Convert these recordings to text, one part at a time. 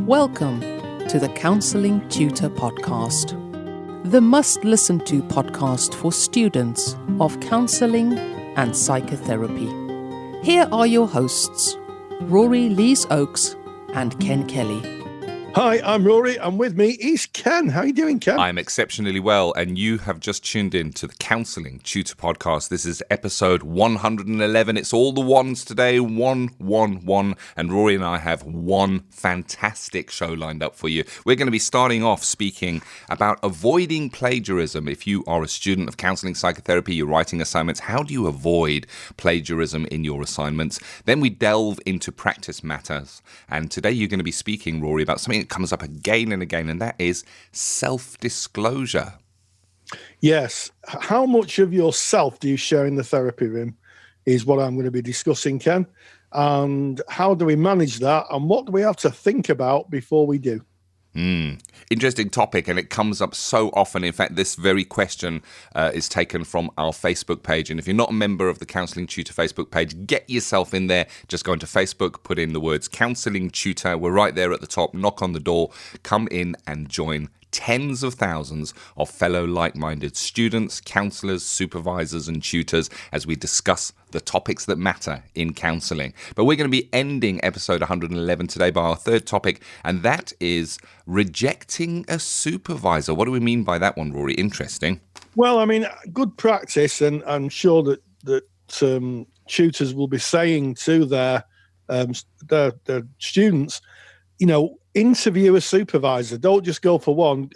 Welcome to the Counselling Tutor Podcast, the must-listen-to podcast for students of counselling and psychotherapy. Here are your hosts, Rory Lees-Oakes and Ken Kelly. Hi, I'm Rory, and with me is Ken. How are you doing, Ken? I'm exceptionally well, and you have just tuned in to the Counselling Tutor Podcast. This is episode 111. It's all the ones today, 111, and Rory and I have one fantastic show lined up for you. We're going to be starting off speaking about avoiding plagiarism. If you are a student of counselling psychotherapy, you're writing assignments, how do you avoid plagiarism in your assignments? Then we delve into practice matters, and today you're going to be speaking, Rory, about something that comes up again and again, and that is self-disclosure. Yes. How much of yourself do you share in the therapy room is what I'm going to be discussing, Ken. And how do we manage that? And what do we have to think about before we do? Interesting topic, and it comes up so often. In fact, this very question is taken from our Facebook page. And if you're not a member of the Counselling Tutor Facebook page, get yourself in there. Just go into Facebook, put in the words Counselling Tutor. We're right there at the top. Knock on the door. Come in and join tens of thousands of fellow like-minded students, counsellors, supervisors and tutors as we discuss the topics that matter in counselling. But we're going to be ending episode 111 today by our third topic, and that is rejecting a supervisor. What do we mean by that one, Rory? Interesting. Well, I mean, good practice, and I'm sure that tutors will be saying to their students, you know, interview a supervisor. Don't just go for one.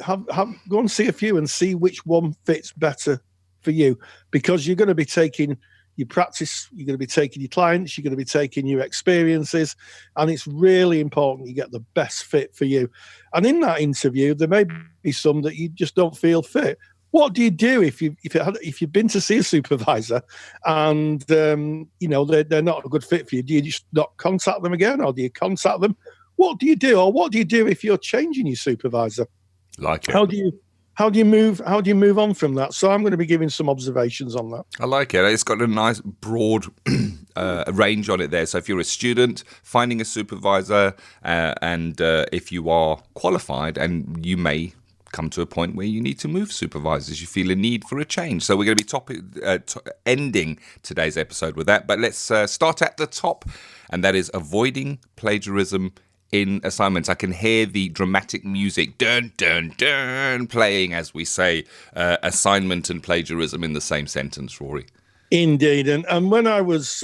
Go and see a few and see which one fits better for you, because you're going to be taking your practice, you're going to be taking your clients, you're going to be taking your experiences, and it's really important you get the best fit for you. And in that interview, there may be some that you just don't feel fit. What do you do if you've been to see a supervisor and you know they're not a good fit for you? Do you just not contact them again, or do you contact them? What do you do, or what do you do if you're changing your supervisor? Like it. How do you move on from that? So I'm going to be giving some observations on that. I like it. It's got a nice broad range on it there. So if you're a student, finding a supervisor, and if you are qualified, and you may come to a point where you need to move supervisors, you feel a need for a change. So we're going to be ending today's episode with that. But let's start at the top, and that is avoiding plagiarism in assignments. I can hear the dramatic music, dun, dun, dun, playing as we say assignment and plagiarism in the same sentence, Rory. Indeed. And when I was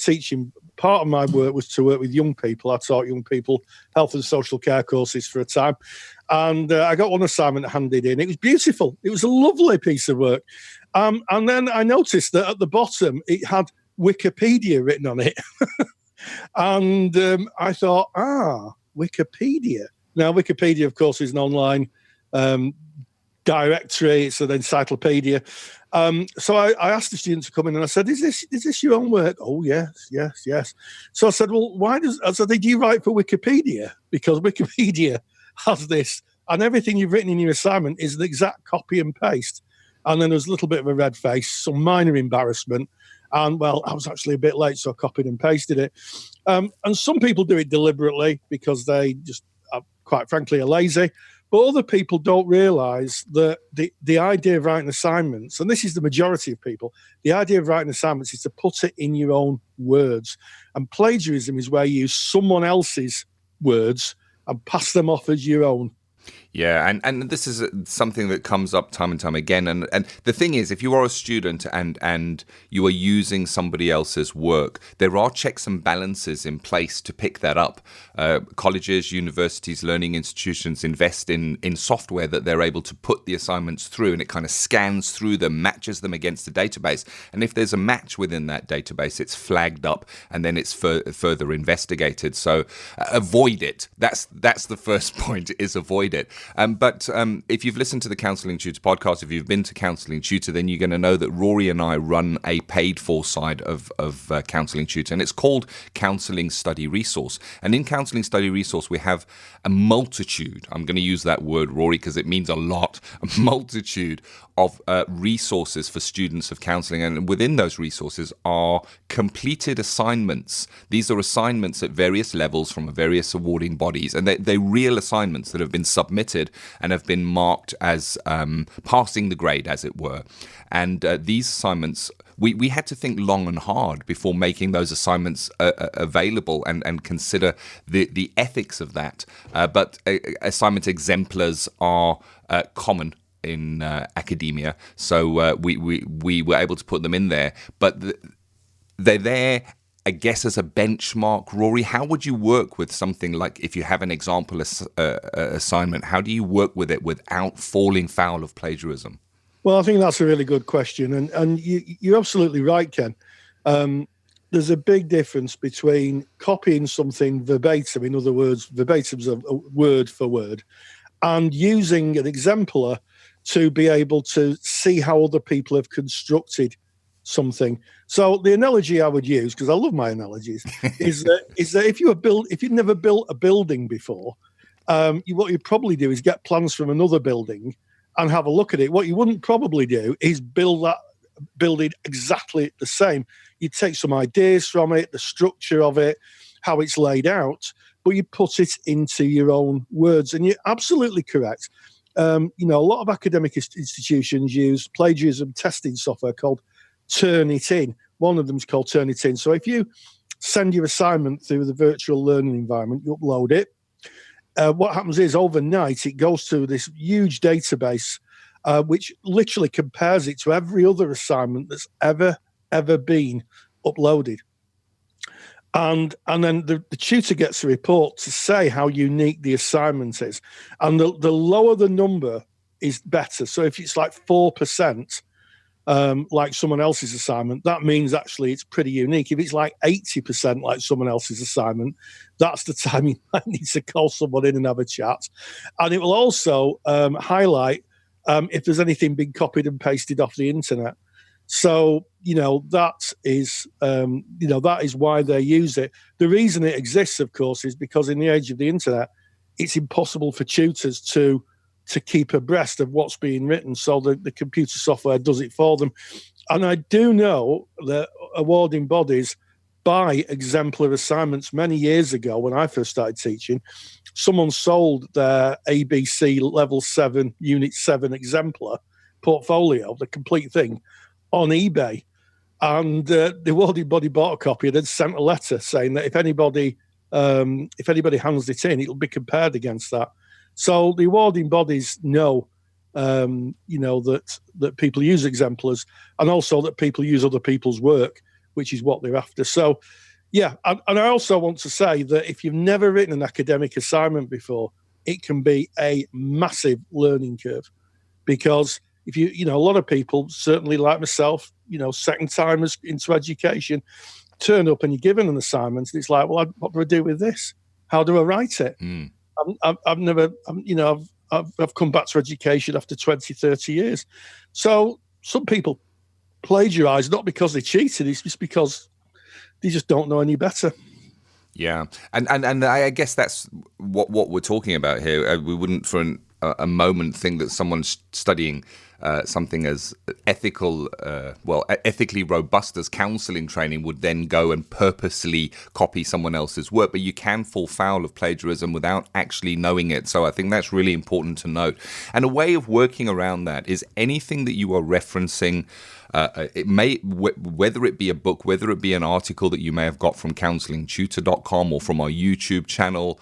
teaching, part of my work was to work with young people. I taught young people health and social care courses for a time. And I got one assignment handed in. It was beautiful. It was a lovely piece of work. And then I noticed that at the bottom, it had Wikipedia written on it. And I thought, Wikipedia. Now, Wikipedia, of course, is an online directory. It's an encyclopedia. So I asked the students to come in and I said, is this your own work? Oh, yes. So I said, well, do you write for Wikipedia? Because Wikipedia has this, and everything you've written in your assignment is an exact copy and paste. And then there was a little bit of a red face, some minor embarrassment. And, well, I was actually a bit late, so I copied and pasted it. And some people do it deliberately because they just, quite frankly, are lazy. But other people don't realise that the idea of writing assignments, and this is the majority of people, the idea of writing assignments is to put it in your own words. And plagiarism is where you use someone else's words and pass them off as your own. Yeah, and this is something that comes up time and time again. And the thing is, if you are a student and you are using somebody else's work, there are checks and balances in place to pick that up. Colleges, universities, learning institutions invest in software that they're able to put the assignments through, and it kind of scans through them, matches them against the database. And if there's a match within that database, it's flagged up and then it's further investigated. So avoid it. That's the first point, is avoid it. But if you've listened to the Counselling Tutor podcast, if you've been to Counselling Tutor, then you're going to know that Rory and I run a paid-for side of Counselling Tutor, and it's called Counselling Study Resource. And in Counselling Study Resource, we have a multitude, I'm going to use that word, Rory, because it means a lot, a multitude of resources for students of counselling. And within those resources are completed assignments. These are assignments at various levels from various awarding bodies, and they're real assignments that have been submitted and have been marked as passing the grade, as it were. And these assignments, we had to think long and hard before making those assignments available and consider the ethics of that. But assignment exemplars are common in academia, so we were able to put them in there. But they're there, I guess, as a benchmark. Rory, how would you work with something like, if you have an example assignment, how do you work with it without falling foul of plagiarism? Well, I think that's a really good question. And you're absolutely right, Ken. There's a big difference between copying something verbatim, in other words, verbatim's a word for word, and using an exemplar to be able to see how other people have constructed something. So the analogy I would use, because I love my analogies, is that if you've never built a building before, what you'd probably do is get plans from another building and have a look at it. What you wouldn't probably do is build that building exactly the same. You'd take some ideas from it, the structure of it, how it's laid out, but you put it into your own words. And you're absolutely correct. A lot of academic institutions use plagiarism testing software called Turnitin. One of them is called Turnitin. So if you send your assignment through the virtual learning environment, you upload it. What happens is overnight it goes to this huge database, which literally compares it to every other assignment that's ever been uploaded. And then the tutor gets a report to say how unique the assignment is. And the lower the number is better. So if it's like 4%, like someone else's assignment, that means actually it's pretty unique. If it's like 80% like someone else's assignment, that's the time you might need to call someone in and have a chat. And it will also highlight if there's anything being copied and pasted off the internet. So, that is why they use it. The reason it exists, of course, is because in the age of the internet, it's impossible for tutors to keep abreast of what's being written. So the computer software does it for them. And I do know that awarding bodies buy exemplar assignments. Many years ago, when I first started teaching, someone sold their ABC Level 7, Unit 7 exemplar portfolio, the complete thing, on eBay. And the awarding body bought a copy and then sent a letter saying that if anybody hands it in, it'll be compared against that. So the awarding bodies know, that people use exemplars, and also that people use other people's work, which is what they're after. So, yeah, and I also want to say that if you've never written an academic assignment before, it can be a massive learning curve, because if a lot of people, certainly like myself, second timers into education, turn up and you're given an assignment, and it's like, well, what do I do with this? How do I write it? I've come back to education after 20, 30 years. So some people plagiarize, not because they cheated, it's just because they just don't know any better. Yeah. And I guess that's what we're talking about here. We wouldn't for a moment think that someone's studying something as ethically robust as counselling training would then go and purposely copy someone else's work. But you can fall foul of plagiarism without actually knowing it. So I think that's really important to note. And a way of working around that is anything that you are referencing. It may, whether it be a book, whether it be an article that you may have got from counsellingtutor.com or from our YouTube channel,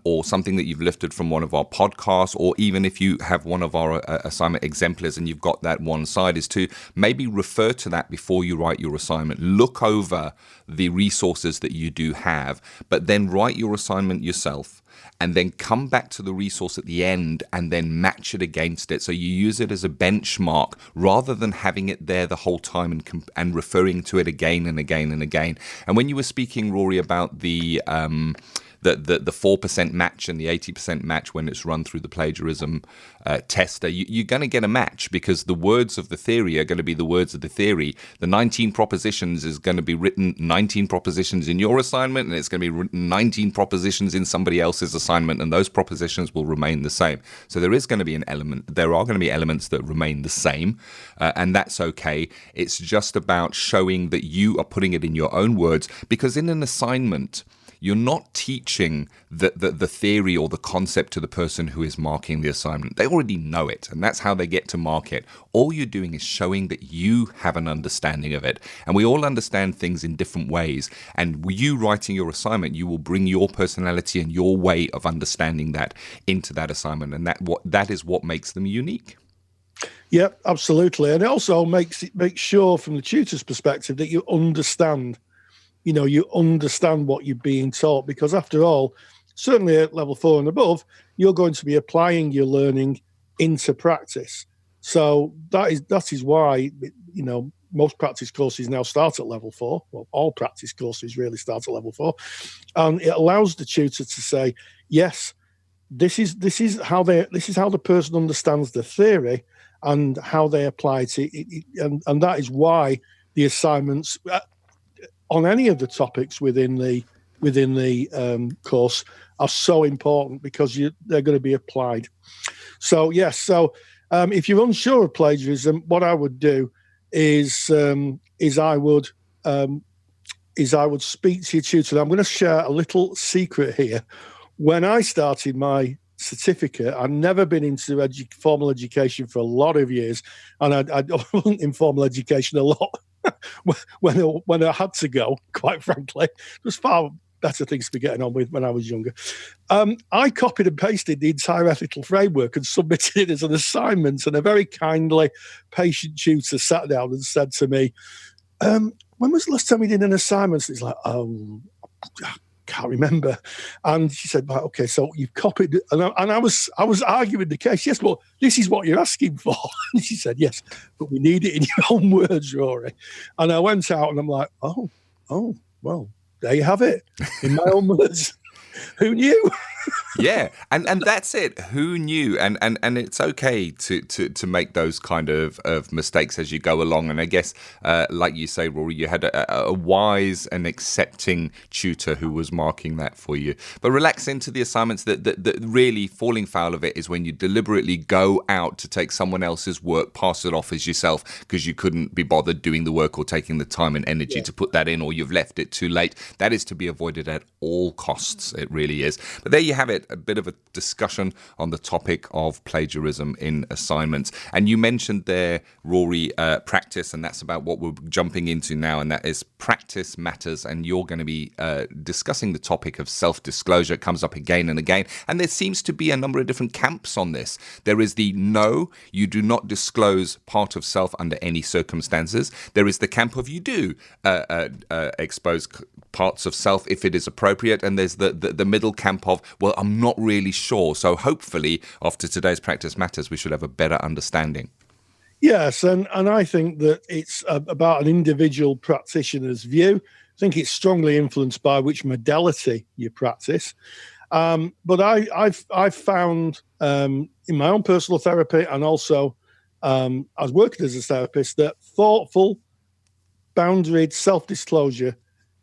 or something that you've lifted from one of our podcasts, or even if you have one of our assignment exemplars and you've got that one side, is to maybe refer to that before you write your assignment. Look over the resources that you do have, but then write your assignment yourself. And then come back to the resource at the end and then match it against it. So you use it as a benchmark rather than having it there the whole time and referring to it again and again and again. And when you were speaking, Rory, about the the 4% match and the 80% match when it's run through the plagiarism tester, you're going to get a match because the words of the theory are going to be the words of the theory. The 19 propositions is going to be written 19 propositions in your assignment, and it's going to be written 19 propositions in somebody else's assignment, and those propositions will remain the same. So there are going to be elements that remain the same, and that's okay. It's just about showing that you are putting it in your own words, because in an assignment, you're not teaching the theory or the concept to the person who is marking the assignment. They already know it, and that's how they get to mark it. All you're doing is showing that you have an understanding of it. And we all understand things in different ways. And you writing your assignment, you will bring your personality and your way of understanding that into that assignment. And that is what makes them unique. Yeah, absolutely. And it also makes sure from the tutor's perspective that you understand what you're being taught, because after all, certainly at level 4 and above, you're going to be applying your learning into practice. So that is why, most practice courses now start at level 4. Well, all practice courses really start at level 4. And it allows the tutor to say, yes, this is how the person understands the theory and how they apply it. And that is why the assignments on any of the topics within the course are so important, because they're going to be applied. So yes, if you're unsure of plagiarism, what I would do is I would speak to your tutor. I'm going to share a little secret here. When I started my certificate, I'd never been into formal education for a lot of years, and I wasn't in formal education a lot. when I had to go, quite frankly, there's far better things to be getting on with when I was younger. I copied and pasted the entire ethical framework and submitted it as an assignment, and a very kindly, patient tutor sat down and said to me, when was the last time you did an assignment? And it's like, I can't remember. And she said, right, okay, so you've copied, and I was arguing the case. Yes, well, this is what you're asking for. And she said, yes, but we need it in your own words, Rory. And I went out and I'm like, oh, well, there you have it, in my own words. Who knew? Yeah, and that's it. Who knew? And it's okay to make those kind of mistakes as you go along. And I guess, like you say, Rory, you had a wise and accepting tutor who was marking that for you. But relax into the assignments. That really falling foul of it is when you deliberately go out to take someone else's work, pass it off as yourself because you couldn't be bothered doing the work or taking the time and energy to put that in, or you've left it too late. That is to be avoided at all costs. It really is. But there you have it. A bit of a discussion on the topic of plagiarism in assignments. And you mentioned there, Rory, practice, and that's about what we're jumping into now, and that is practice matters. And you're going to be discussing the topic of self-disclosure. It comes up again and again, and there seems to be a number of different camps on this. There is the no, you do not disclose part of self under any circumstances. There is the camp of you do expose parts of self if it is appropriate, and there's the middle camp of, well, I'm not really sure. So hopefully after today's Practice Matters, we should have a better understanding. Yes, and I think that it's about an individual practitioner's view. I think it's strongly influenced by which modality you practice. But I've found in my own personal therapy, and also I was working as a therapist, that thoughtful, boundaried self-disclosure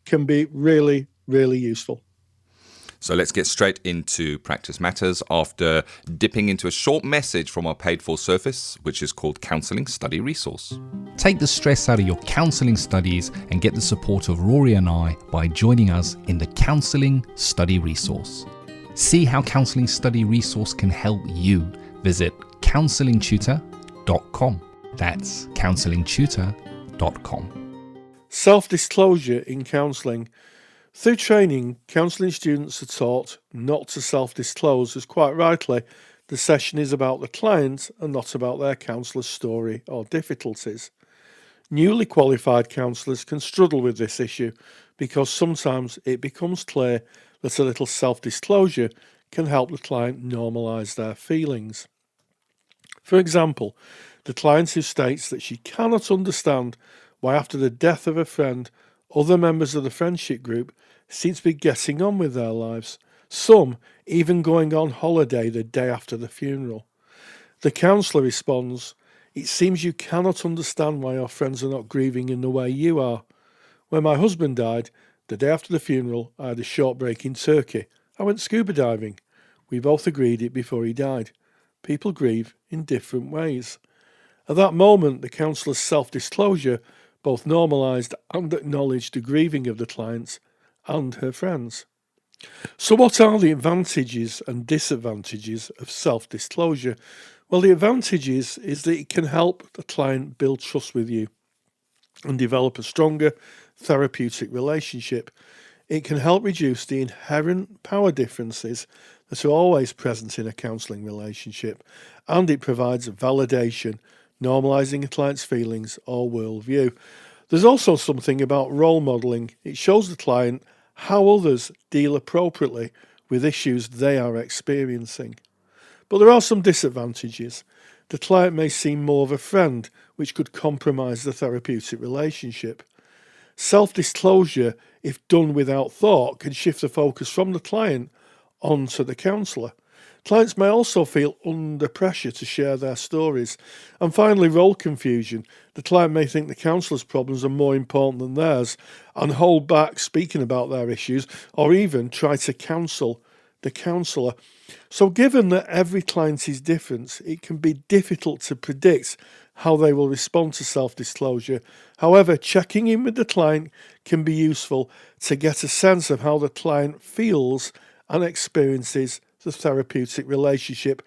can be really, really useful. So let's get straight into Practice Matters after dipping into a short message from our paid-for service, which is called Counselling Study Resource. Take the stress out of your counselling studies and get the support of Rory and I by joining us in the Counselling Study Resource. See how Counselling Study Resource can help you. Visit counsellingtutor.com. That's counsellingtutor.com. Self-disclosure in counselling. Through training, counselling students are taught not to self-disclose, as quite rightly, the session is about the client and not about their counsellor's story or difficulties. Newly qualified counsellors can struggle with this issue because sometimes it becomes clear that a little self-disclosure can help the client normalise their feelings. For example, the client who states that she cannot understand why after the death of a friend, other members of the friendship group seem to be getting on with their lives. some even going on holiday the day after the funeral. The counsellor responds, "It seems you cannot understand why your friends are not grieving in the way you are. When my husband died, the day after the funeral, I had a short break in Turkey. I went scuba diving. We both agreed it before he died. People grieve in different ways." At that moment, the counsellor's self-disclosure both normalised and acknowledged the grieving of the clients and her friends. So what are the advantages and disadvantages of self-disclosure? Well, the advantages is that it can help the client build trust with you and develop a stronger therapeutic relationship. It can help reduce the inherent power differences that are always present in a counselling relationship, and it provides validation, normalising a client's feelings or worldview. There's also something about role modelling. It shows the client how others deal appropriately with issues they are experiencing. But there are some disadvantages. The client may seem more of a friend, which could compromise the therapeutic relationship. Self-disclosure, if done without thought, can shift the focus from the client onto the counsellor. Clients may also feel under pressure to share their stories. And finally, role confusion. The client may think the counsellor's problems are more important than theirs and hold back speaking about their issues, or even try to counsel the counsellor. So given that every client is different, it can be difficult to predict how they will respond to self-disclosure. However, checking in with the client can be useful to get a sense of how the client feels and experiences the therapeutic relationship.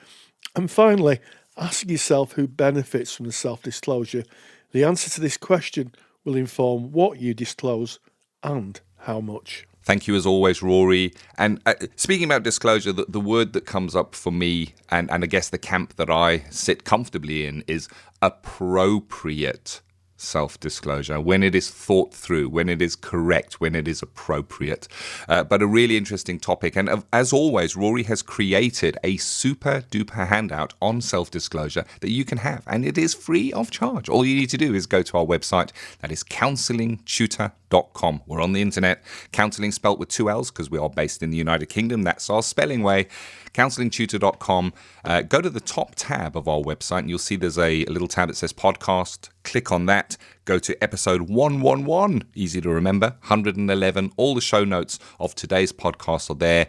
And finally, ask yourself who benefits from the self-disclosure. The answer to this question will inform what you disclose and how much. Thank you as always, Rory. And speaking about disclosure, the word that comes up for me, and I guess the camp that I sit comfortably in, is appropriate self-disclosure, when it is thought through, when it is correct, when it is appropriate. But a really interesting topic. And as always, Rory has created a super duper handout on self-disclosure that you can have. And it is free of charge. All you need to do is go to our website. That is counsellingtutor.com. We're on the internet. Counselling spelt with 2 L's because we are based in the United Kingdom. That's our spelling way. Counsellingtutor.com. Go to the top tab of our website and you'll see there's a little tab that says podcast. Click on that. Go to episode 111, easy to remember, 111. All the show notes of today's podcast are there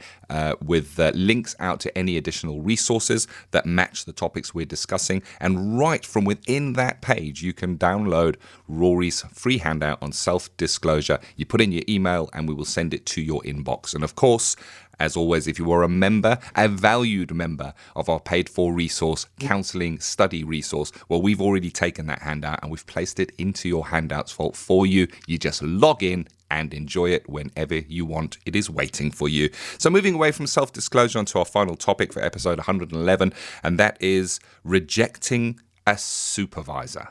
with links out to any additional resources that match the topics we're discussing. And right from within that page, you can download Rory's free handout on self-disclosure. You put in your email and we will send it to your inbox. And of course, as always, if you are a member, a valued member of our paid-for resource, Counselling Study Resource, well, we've already taken that handout and we've placed it into your handouts vault for you. You just log in and enjoy it whenever you want. It is waiting for you. So moving away from self-disclosure onto our final topic for episode 111, and that is rejecting a supervisor.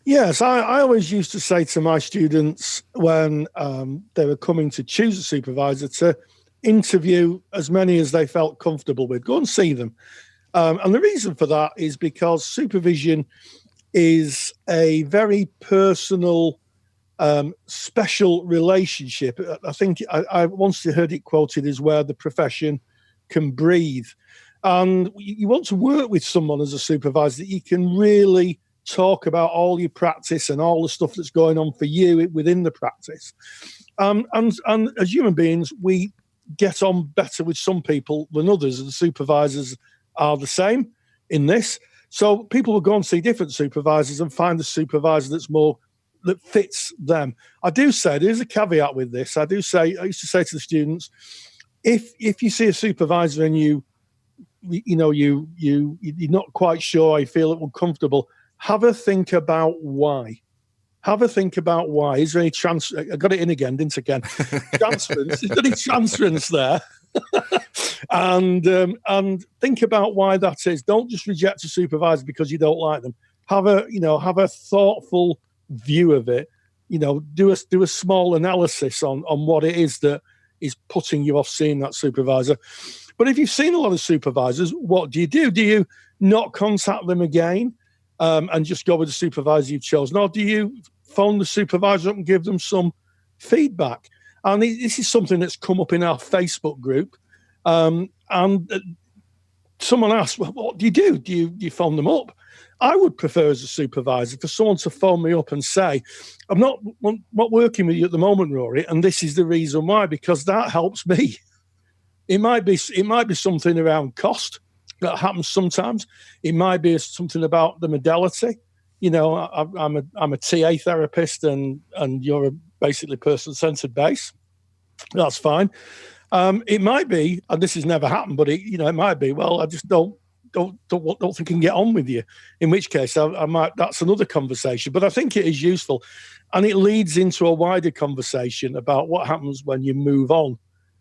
Yes, I always used to say to my students when they were coming to choose a supervisor to interview as many as they felt comfortable with. Go and see them. And the reason for that is because supervision is a very personal, special relationship. I think I once heard it quoted as where the profession can breathe. And you want to work with someone as a supervisor that you can really talk about all your practice and all the stuff that's going on for you within the practice. And as human beings, we get on better with some people than others, and supervisors are the same in this. So people will go and see different supervisors and find a supervisor that fits them. I do say there's a caveat with this. I used to say to the students, if you see a supervisor and you're not quite sure, you feel uncomfortable, have a think about why. Have a think about why. Is there any I got it in again, didn't I? Again. Transference. Is there any transference there? And think about why that is. Don't just reject a supervisor because you don't like them. Have a thoughtful view of it. Do a small analysis on what it is that is putting you off seeing that supervisor. But if you've seen a lot of supervisors, what do? Do you not contact them again and just go with the supervisor you've chosen, or do you phone the supervisor up and give them some feedback? And this is something that's come up in our Facebook group. And someone asked, well, what do you do? Do you phone them up? I would prefer as a supervisor for someone to phone me up and say, I'm not working with you at the moment, Rory, and this is the reason why, because that helps me. It might be something around cost that happens sometimes. It might be something about the modality. You know, I'm a TA therapist, and you're basically person-centered base. That's fine. It might be, and this has never happened, but it might be, well, I just don't think I can get on with you. In which case, I might. That's another conversation. But I think it is useful, and it leads into a wider conversation about what happens when you move on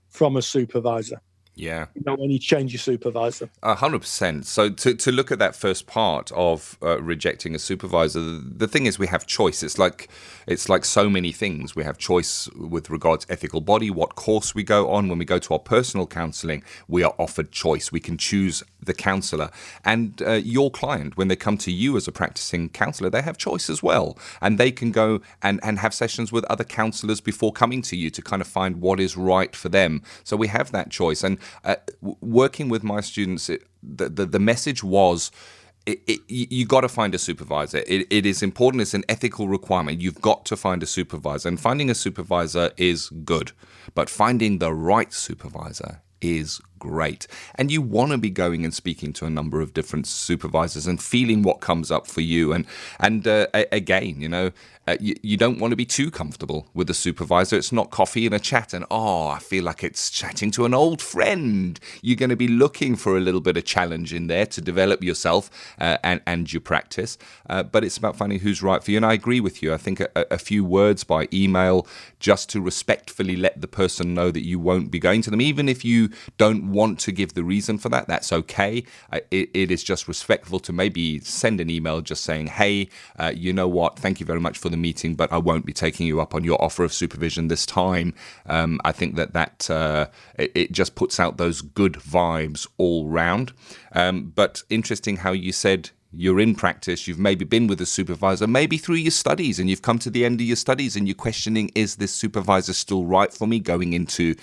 from a supervisor. Yeah. When you change your supervisor. 100%. So to look at that first part of rejecting a supervisor, the thing is we have choice. It's like so many things. We have choice with regards to ethical body, what course we go on. When we go to our personal counselling, we are offered choice. We can choose the counsellor. And your client, when they come to you as a practicing counsellor, they have choice as well. And they can go and have sessions with other counsellors before coming to you to kind of find what is right for them. So we have that choice. And working with my students, the message was, you got to find a supervisor. It is important. It's an ethical requirement. You've got to find a supervisor. And finding a supervisor is good. But finding the right supervisor is great. And you want to be going and speaking to a number of different supervisors and feeling what comes up for you. And again, you don't want to be too comfortable with a supervisor. It's not coffee and a chat and, I feel like it's chatting to an old friend. You're going to be looking for a little bit of challenge in there to develop yourself and your practice. But it's about finding who's right for you. And I agree with you. I think a few words by email just to respectfully let the person know that you won't be going to them, even if you don't want to give the reason for that, that's okay. It is just respectful to maybe send an email just saying, hey, you know what, thank you very much for the meeting, but I won't be taking you up on your offer of supervision this time. I think that it just puts out those good vibes all round. But interesting how you said you're in practice, you've maybe been with a supervisor, maybe through your studies, and you've come to the end of your studies and you're questioning, is this supervisor still right for me going into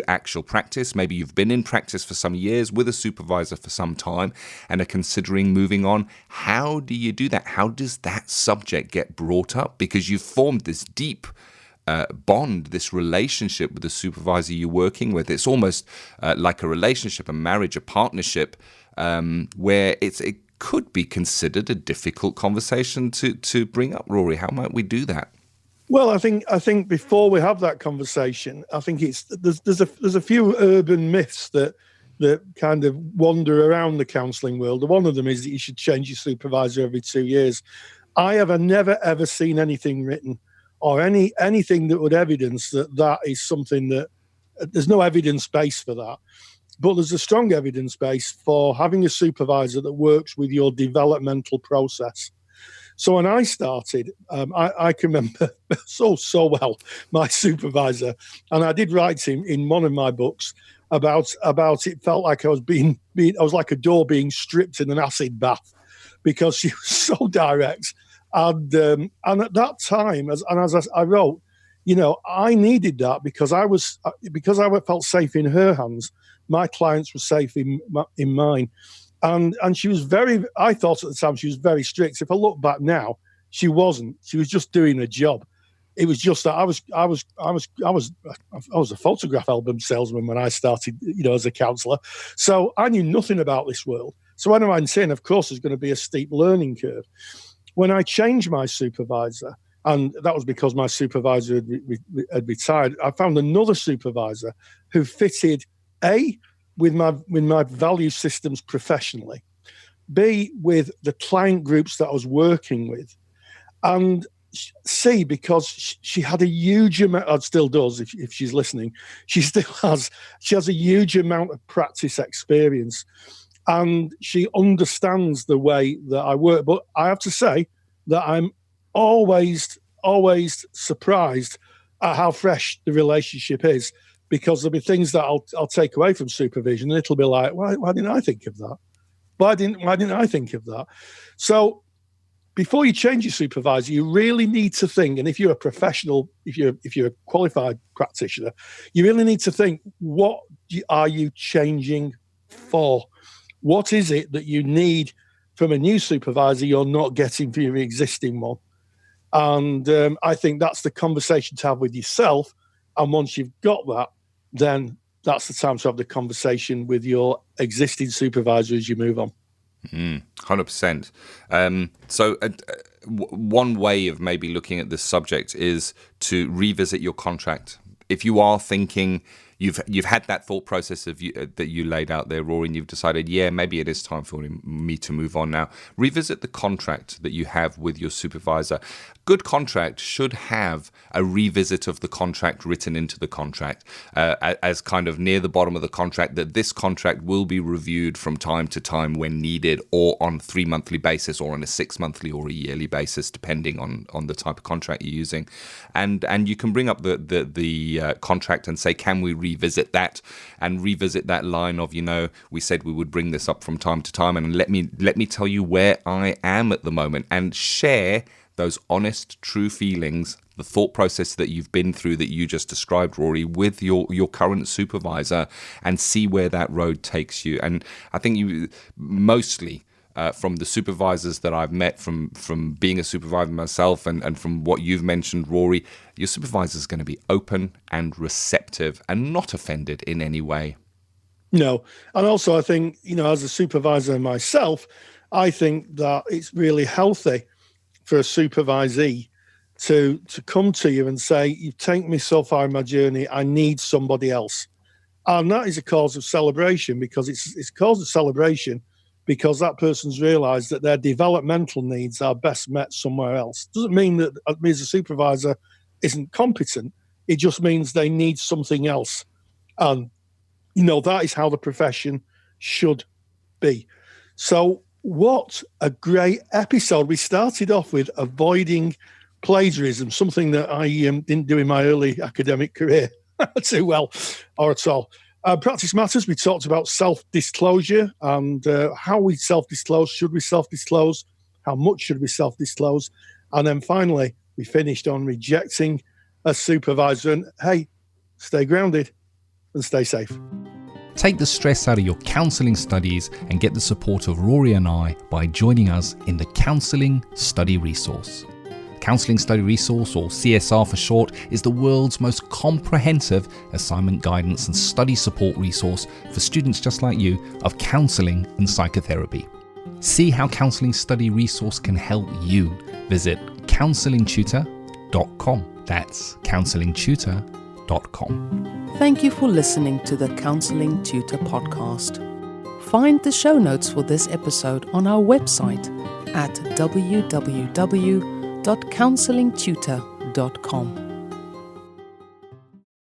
actual practice? Maybe you've been in practice for some years with a supervisor for some time and are considering moving on. How do you do that? How does that subject get brought up? Because you've formed this deep bond, this relationship with the supervisor you're working with. It's almost like a relationship, a marriage, a partnership, where it could be considered a difficult conversation to bring up. Rory, how might we do that? Well, I think before we have that conversation, I think there's a few urban myths that kind of wander around the counselling world. One of them is that you should change your supervisor every 2 years. I have never ever seen anything written or anything that would evidence that is something that there's no evidence base for that. But there's a strong evidence base for having a supervisor that works with your developmental process. So when I started, I can remember so well my supervisor, and I did write him in one of my books about it felt like I was like a door being stripped in an acid bath, because she was so direct. And at that time, as I wrote, I needed that because I felt safe in her hands. My clients were safe in mine. And she was I thought at the time she was very strict. If I look back now, she wasn't. She was just doing a job. It was just that I was a photograph album salesman when I started, as a counsellor. So I knew nothing about this world. So when I went in, of course, there's going to be a steep learning curve. When I changed my supervisor, and that was because my supervisor had retired, I found another supervisor who fitted A, with my value systems professionally, B, with the client groups that I was working with, and C, because she had a huge amount, and still does if she's listening, she has a huge amount of practice experience, and she understands the way that I work. But I have to say that I'm always surprised at how fresh the relationship is. Because there'll be things that I'll take away from supervision, and it'll be like, why didn't I think of that? Why didn't I think of that? So before you change your supervisor, you really need to think. And if you're a professional, if you're a qualified practitioner, you really need to think, what are you changing for? What is it that you need from a new supervisor you're not getting from your existing one? And I think that's the conversation to have with yourself. And once you've got that, then that's the time to have the conversation with your existing supervisor as you move on. 100%. So one way of maybe looking at this subject is to revisit your contract. If you are thinking you've had that thought process that you laid out there, Rory, and you've decided, yeah, maybe it is time for me to move on now, revisit the contract that you have with your supervisor. Good contract should have a revisit of the contract written into the contract as kind of near the bottom of the contract, that this contract will be reviewed from time to time when needed, or on a 3-monthly basis, or on a 6-monthly or a yearly basis, depending on the type of contract you're using. And you can bring up the contract and say, can we revisit that, and revisit that line of, we said we would bring this up from time to time, and let me tell you where I am at the moment, and share those honest, true feelings, the thought process that you've been through that you just described, Rory, with your current supervisor, and see where that road takes you. And I think you mostly from the supervisors that I've met, from being a supervisor myself, and from what you've mentioned, Rory, your supervisor is going to be open and receptive and not offended in any way. No. And also I think, as a supervisor myself, I think that it's really healthy for a supervisee to come to you and say, you've taken me so far in my journey, I need somebody else. And that is a cause of celebration, because it's a cause of celebration because that person's realised that their developmental needs are best met somewhere else. Doesn't mean that me as a supervisor isn't competent. It just means they need something else. And, that is how the profession should be. So what a great episode. We started off with avoiding plagiarism, something that I didn't do in my early academic career too well or at all. Practice matters. We talked about self-disclosure and how we self-disclose. Should we self-disclose? How much should we self-disclose? And then finally, we finished on rejecting a supervisor. And hey, stay grounded and stay safe. Take the stress out of your counselling studies and get the support of Rory and I by joining us in the Counselling Study Resource. Counselling Study Resource, or CSR for short, is the world's most comprehensive assignment guidance and study support resource for students just like you of counselling and psychotherapy. See how Counselling Study Resource can help you. Visit counsellingtutor.com. That's counsellingtutor.com. Thank you for listening to the Counselling Tutor Podcast. Find the show notes for this episode on our website at www.counsellingtutor.com.